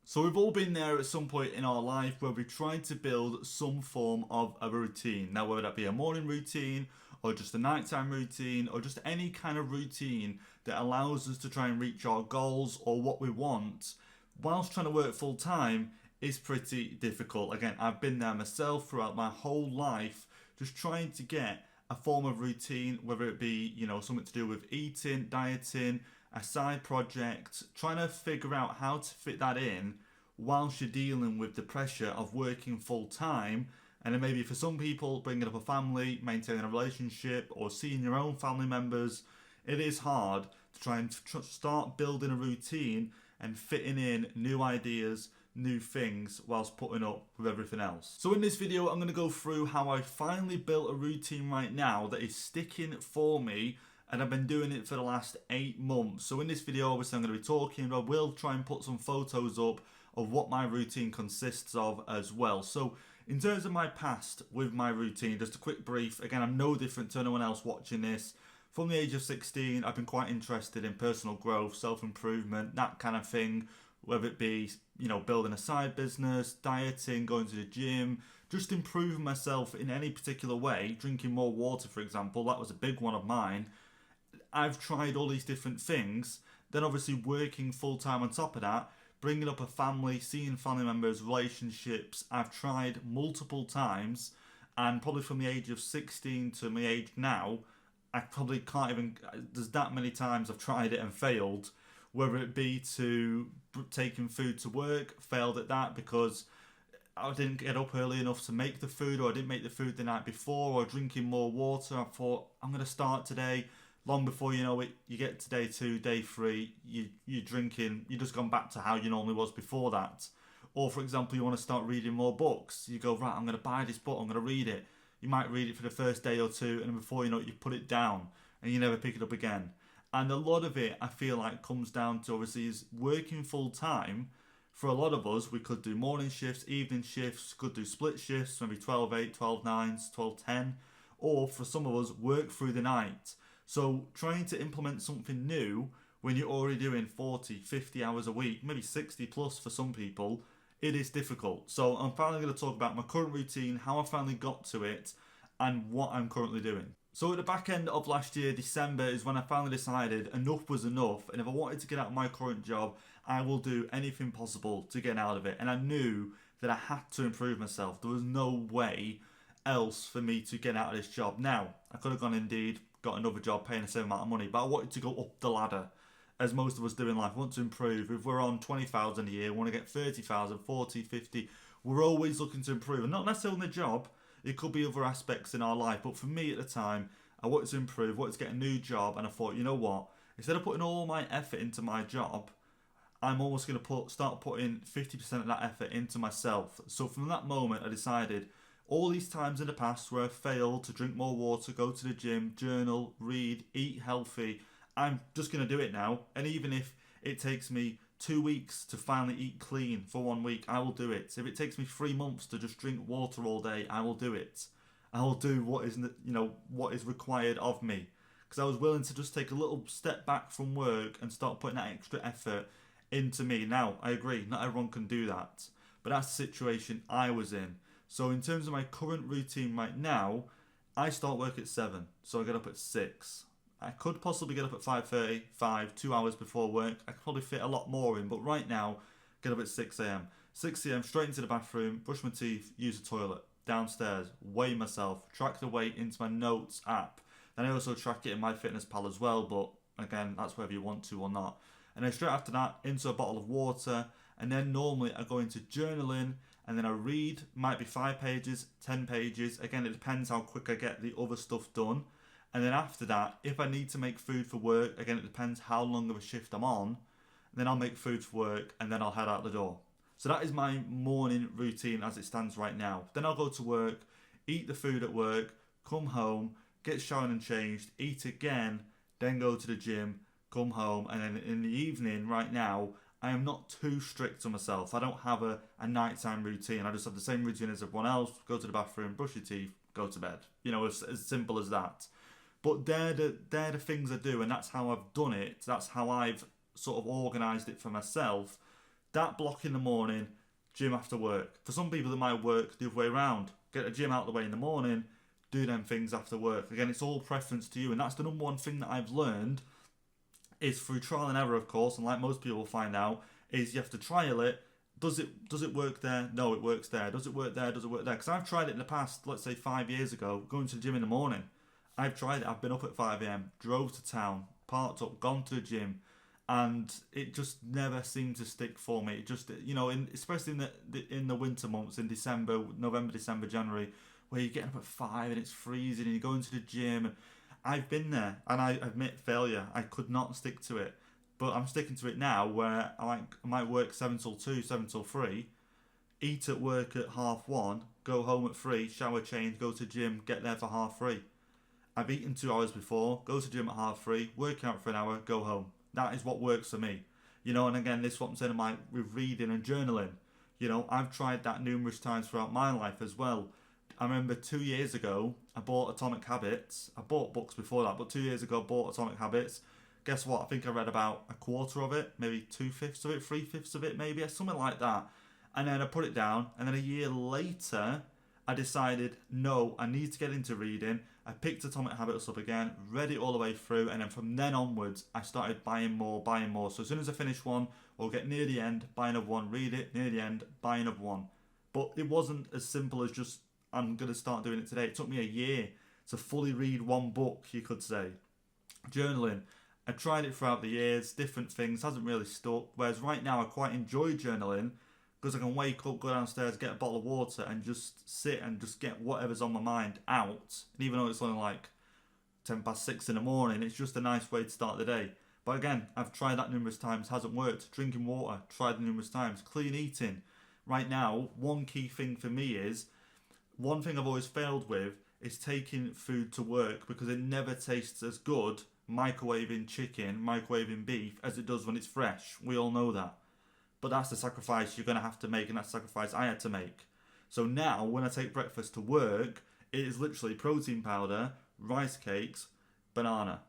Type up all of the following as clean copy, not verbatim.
So we've all been there at some point in our life where we tried to build some form of a routine. Now, whether that be a morning routine or just a nighttime routine or just any kind of routine that allows us to try and reach our goals or what we want whilst trying to work full time is pretty difficult. Again, I've been there myself throughout my whole life, just trying to get a form of routine, whether it be, something to do with eating, dieting, a side project, trying to figure out how to fit that in whilst you're dealing with the pressure of working full time. And then maybe for some people, bringing up a family, maintaining a relationship, or seeing your own family members, it is hard to try and start building a routine and fitting in new ideas, new things, whilst putting up with everything else. So in this video, I'm going to go through how I finally built a routine right now that is sticking for me, and I've been doing it for the last 8 months. So in this video, obviously I'm going to be talking, I will try and put some photos up of what my routine consists of as well. So in terms of my past with my routine, just a quick brief. Again, I'm no different to anyone else watching this. From the age of 16, I've been quite interested in personal growth, self-improvement, that kind of thing. Whether it be, building a side business, dieting, going to the gym, just improving myself in any particular way. Drinking more water, for example, that was a big one of mine. I've tried all these different things. Then obviously working full time on top of that, bringing up a family, seeing family members, relationships. I've tried multiple times, and probably from the age of 16 to my age now, I probably can't even, there's that many times I've tried it and failed. Whether it be to taking food to work, failed at that because I didn't get up early enough to make the food, or I didn't make the food the night before, or drinking more water. I thought, I'm going to start today. Long before you know it, you get to day 2, day 3, you're drinking, you've just gone back to how you normally was before that. Or for example, you want to start reading more books. You go, right, I'm going to buy this book, I'm going to read it. You might read it for the first day or two, and before you know it, you put it down and you never pick it up again. And a lot of it, I feel like, comes down to obviously is working full time. For a lot of us, we could do morning shifts, evening shifts, could do split shifts, maybe 12/8, 12/9, 12/10, or for some of us, work through the night. So trying to implement something new when you're already doing 40, 50 hours a week, maybe 60 plus for some people, it is difficult. So I'm finally going to talk about my current routine, how I finally got to it, and what I'm currently doing. So at the back end of last year, December, is when I finally decided enough was enough, and if I wanted to get out of my current job, I will do anything possible to get out of it. And I knew that I had to improve myself. There was no way else for me to get out of this job. Now, I could have gone Indeed, got another job paying the same amount of money, but I wanted to go up the ladder, as most of us do in life. I want to improve. If we're on 20,000 a year, we want to get 30,000, 40, 50. We're always looking to improve, and not necessarily in the job. It could be other aspects in our life, but for me at the time, I wanted to improve, wanted to get a new job, and I thought, you know what? Instead of putting all my effort into my job, I'm almost going to start putting 50% of that effort into myself. So from that moment, I decided all these times in the past where I failed to drink more water, go to the gym, journal, read, eat healthy, I'm just going to do it now. And even if it takes me 2 weeks to finally eat clean for 1 week, I will do it. If it takes me 3 months to just drink water all day, I will do it. I will do what is required of me. Because I was willing to just take a little step back from work and start putting that extra effort into me. Now, I agree, not everyone can do that. But that's the situation I was in. So in terms of my current routine right now, I start work at 7. So I get up at 6. I could possibly get up at 5:30, 2 hours before work. I could probably fit a lot more in. But right now, get up at 6 a.m. 6 a.m, straight into the bathroom, brush my teeth, use the toilet. Downstairs, weigh myself, track the weight into my notes app. Then I also track it in MyFitnessPal as well, but again, that's whether you want to or not. And then straight after that, into a bottle of water, and then normally I go into journaling, and then I read, might be 5 pages, 10 pages. Again, it depends how quick I get the other stuff done. And then after that, if I need to make food for work, again, it depends how long of a shift I'm on, then I'll make food for work, and then I'll head out the door. So that is my morning routine as it stands right now. Then I'll go to work, eat the food at work, come home, get showered and changed, eat again, then go to the gym, come home, and then in the evening right now, I am not too strict on myself. I don't have a nighttime routine. I just have the same routine as everyone else. Go to the bathroom, brush your teeth, go to bed. As simple as that. But they're the things I do, and that's how I've done it. That's how I've sort of organised it for myself. that block in the morning, gym after work. For some people, it might work the other way around. Get the gym out of the way in the morning, do them things after work. Again, it's all preference to you, and that's the number one thing that I've learned is through trial and error, of course, and like most people find out, is you have to trial it. Does it work there? No, it works there. Does it work there? Does it work there? Because I've tried it in the past, let's say 5 years ago, going to the gym in the morning. I've tried it. I've been up at 5 a.m, drove to town, parked up, gone to the gym, and it just never seemed to stick for me. It just, especially in the winter months, in December, November, December, January, where you're getting up at 5 and it's freezing and you're going to the gym. I've been there, and I admit failure. I could not stick to it. But I'm sticking to it now, where I might work 7 till 2, 7 till 3, eat at work at 1:30, go home at 3, shower, change, go to gym, get there for 3:30. I've eaten 2 hours before, go to gym at 3:30, work out for an hour, go home. That is what works for me. And again, this is what I'm saying with reading and journaling. I've tried that numerous times throughout my life as well. I remember 2 years ago, I bought Atomic Habits. I bought books before that, but 2 years ago, I bought Atomic Habits. Guess what? I think I read about a quarter of it, maybe 2/5 of it, 3/5 of it, maybe, something like that. And then I put it down, and then a year later, I decided, no, I need to get into reading. I picked Atomic Habits up again, read it all the way through, and then from then onwards, I started buying more. So as soon as I finish one, or get near the end, buy another one, read it, near the end, buy another one. But it wasn't as simple as just, I'm going to start doing it today. It took me a year to fully read one book, you could say. Journaling. I tried it throughout the years, different things, hasn't really stuck. Whereas right now I quite enjoy journaling because I can wake up, go downstairs, get a bottle of water and just sit and just get whatever's on my mind out. And even though it's only like 6:10 in the morning, it's just a nice way to start the day. But again, I've tried that numerous times, hasn't worked. Drinking water, tried it numerous times. Clean eating. Right now, one key thing for me is, one thing I've always failed with is taking food to work because it never tastes as good microwaving chicken, microwaving beef as it does when it's fresh. We all know that. But that's the sacrifice you're going to have to make, and that's the sacrifice I had to make. So now, when I take breakfast to work, it is literally protein powder, rice cakes, banana.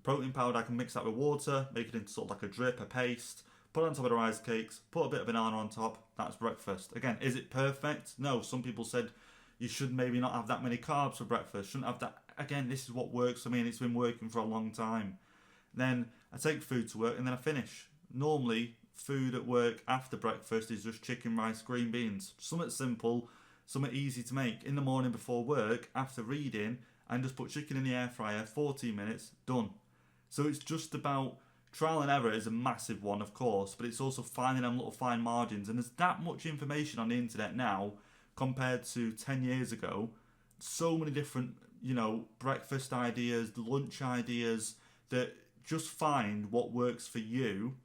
Protein powder, I can mix that with water, make it into sort of like a drip, a paste, put it on top of the rice cakes, put a bit of banana on top, that's breakfast. Again, is it perfect? No, some people said you should maybe not have that many carbs for breakfast, shouldn't have that. Again, this is what works for me, and it's been working for a long time. Then I take food to work and then I finish. Normally, food at work after breakfast is just chicken, rice, green beans. Something simple, something easy to make. In the morning before work, after reading, and just put chicken in the air fryer, 14 minutes, done. So it's just about trial and error is a massive one, of course, but it's also finding them little fine margins. And there's that much information on the internet now compared to 10 years ago. So many different, breakfast ideas, lunch ideas, that just find what works for you.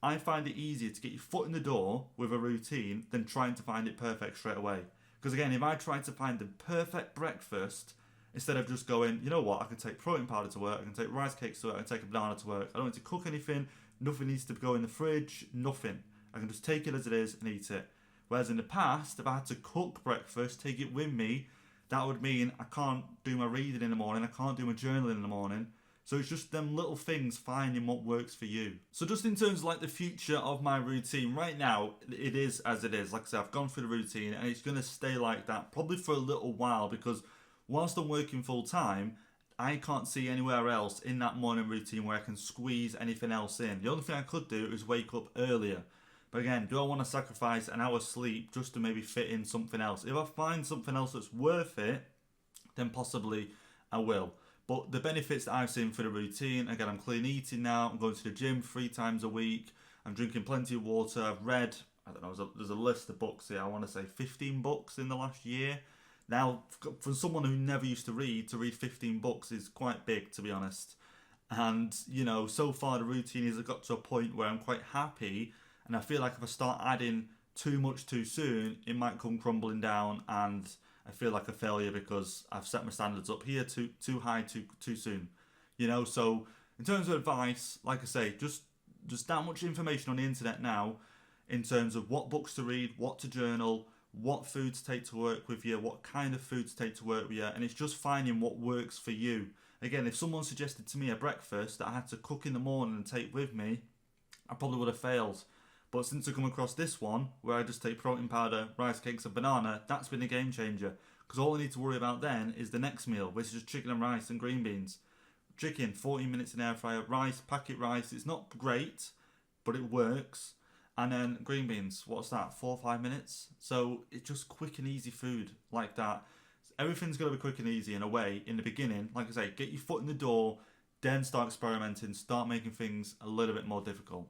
I find it easier to get your foot in the door with a routine than trying to find it perfect straight away. Because again, if I try to find the perfect breakfast, instead of just going, you know what, I can take protein powder to work, I can take rice cakes to work, I can take a banana to work. I don't need to cook anything, nothing needs to go in the fridge, nothing. I can just take it as it is and eat it. Whereas in the past, if I had to cook breakfast, take it with me, that would mean I can't do my reading in the morning, I can't do my journaling in the morning. So it's just them little things, finding what works for you. So just in terms of like the future of my routine, right now, it is as it is. Like I said, I've gone through the routine and it's going to stay like that probably for a little while, because whilst I'm working full time, I can't see anywhere else in that morning routine where I can squeeze anything else in. The only thing I could do is wake up earlier. But again, do I want to sacrifice an hour's sleep just to maybe fit in something else? If I find something else that's worth it, then possibly I will. But the benefits that I've seen for the routine, again, I'm clean eating now, I'm going to the gym 3 times a week, I'm drinking plenty of water, I've read, I don't know, there's a list of books here, I want to say 15 books in the last year. Now, for someone who never used to read 15 books is quite big, to be honest. And, so far the routine has got to a point where I'm quite happy, and I feel like if I start adding too much too soon, it might come crumbling down, and I feel like a failure because I've set my standards up here too high too soon. So in terms of advice, like I say, just that much information on the internet now in terms of what books to read, what to journal, what food to take to work with you, what kind of food to take to work with you, and it's just finding what works for you. Again, if someone suggested to me a breakfast that I had to cook in the morning and take with me, I probably would have failed. But since I come across this one, where I just take protein powder, rice cakes, and banana, that's been a game changer. Because all I need to worry about then is the next meal, which is just chicken and rice and green beans. Chicken, 14 minutes in air fryer. Rice, packet rice. It's not great, but it works. And then green beans, what's that? 4 or 5 minutes. So it's just quick and easy food like that. Everything's got to be quick and easy in a way. In the beginning, like I say, get your foot in the door, then start experimenting, start making things a little bit more difficult.